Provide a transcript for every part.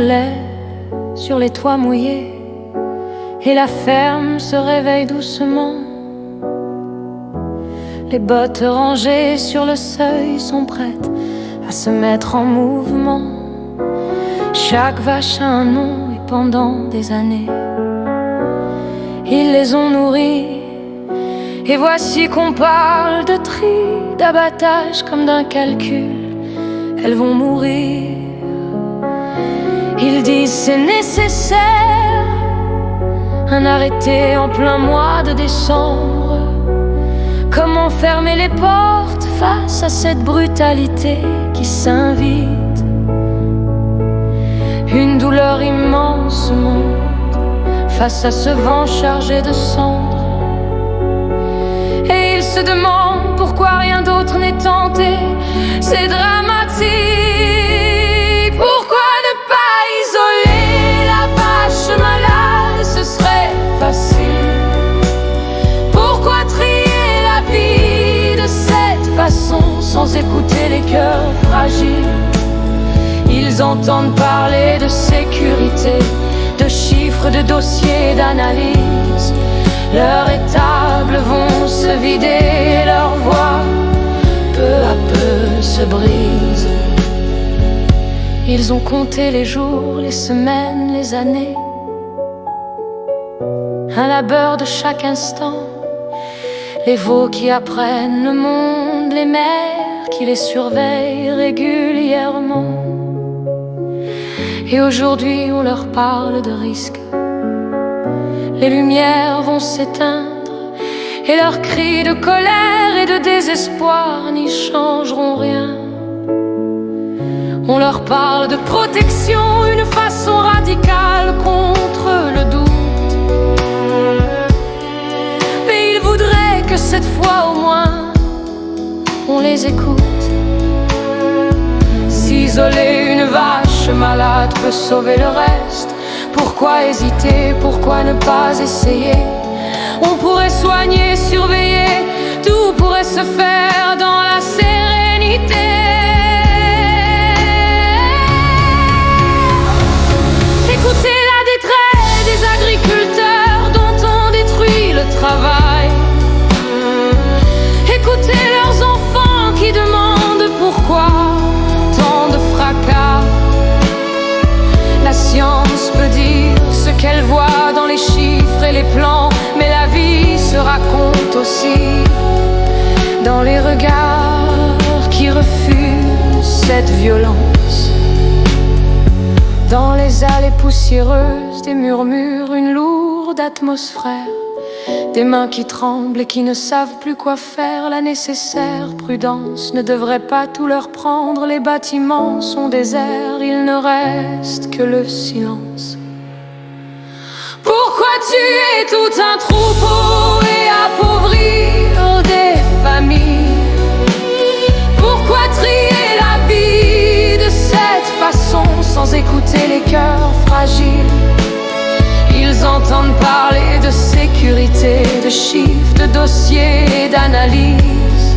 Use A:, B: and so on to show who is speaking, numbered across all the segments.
A: lait sur les toits mouillés, et la ferme se réveille doucement. Les bottes rangées sur le seuil sont prêtes à se mettre en mouvement. Chaque vache a un nom et pendant des années ils les ont nourris. Et voici qu'on parle de tri, d'abattage comme d'un calcul. Elles vont mourir. Ils disent c'est nécessaire, un arrêté en plein mois de décembre. Comment fermer les portes face à cette brutalité qui s'invite? Une douleur immense monte face à ce vent chargé de cendres. Et il se demande pourquoi rien d'autre n'est tenté. C'est dramatique. Pourquoi ne pas isoler la vache malade? Ce serait facile. Pourquoi trier la vie de cette façon sans écouter les cœurs fragiles? Ils entendent parler de sécurité, de chiffres, de dossiers, d'analyse. Leurs étables vont se vider, leurs voix peu à peu se brisent. Ils ont compté les jours, les semaines, les années, un labeur de chaque instant. Les veaux qui apprennent le monde, les mères qui les surveillent régulièrement. Et aujourd'hui on leur parle de risques. Les lumières vont s'éteindre et leurs cris de colère et de désespoir n'y changeront rien. On leur parle de protection, une façon radicale contre le doute. Mais ils voudraient que cette fois au moins on les écoute. S'isoler une vache malade peut sauver le reste. Pourquoi hésiter? Pourquoi ne pas essayer? On pourrait soigner, surveiller, tout pourrait se faire dans la sérénité. Écoutez la détresse des agriculteurs dont on détruit le travail. Écoutez leurs enfants qui demandent pourquoi tant de fracas. La science peut dire ce qu'elle voit dans les chiffres et les plans, mais la vie se raconte aussi dans les regards qui refusent cette violence. Dans les allées poussiéreuses, des murmures, une lourde atmosphère, des mains qui tremblent et qui ne savent plus quoi faire. La nécessaire prudence ne devrait pas tout leur prendre. Les bâtiments sont déserts, il ne reste que le silence. Pourquoi tuer tout un troupeau et appauvrir des familles? Pourquoi trier la vie de cette façon sans écouter les cœurs fragiles? Ils entendent parler de sécurité, de chiffres, de dossiers et d'analyses.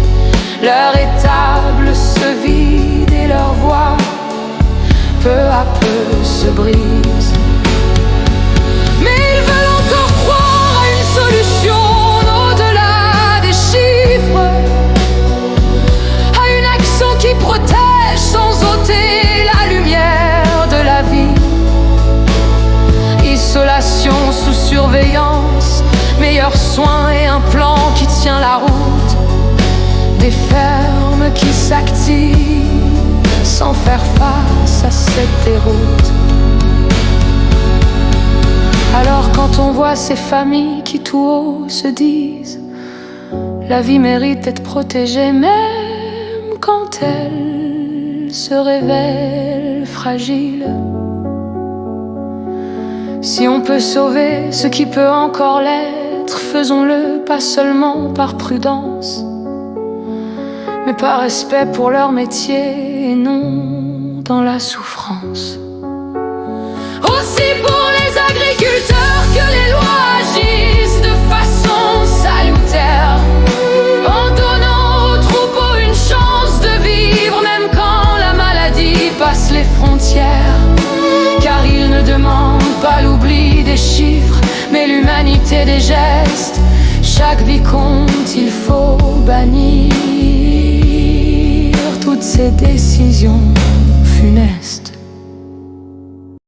A: Leur étable se vide et leur voix peu à peu se brise. Mais ils veulent encore croire à une solution au-delà des chiffres, à une action qui protège sans ôter la lumière de la vie. Isolation sous surveillance, meilleurs soins et un plan qui tient la route. Des fermes qui s'activent sans faire face à cette déroute. Alors quand on voit ces familles qui tout haut se disent la vie mérite d'être protégée, même quand elle se révèle fragile. Si on peut sauver ce qui peut encore l'être, faisons-le pas seulement par prudence, mais par respect pour leur métier et non dans la souffrance. Aussi pour les agriculteurs que les lois agissent de façon salutaire, en donnant aux troupeaux une chance de vivre même quand la maladie passe les frontières. Car et des gestes. Chaque vie compte, il faut bannir toutes ces décisions funestes.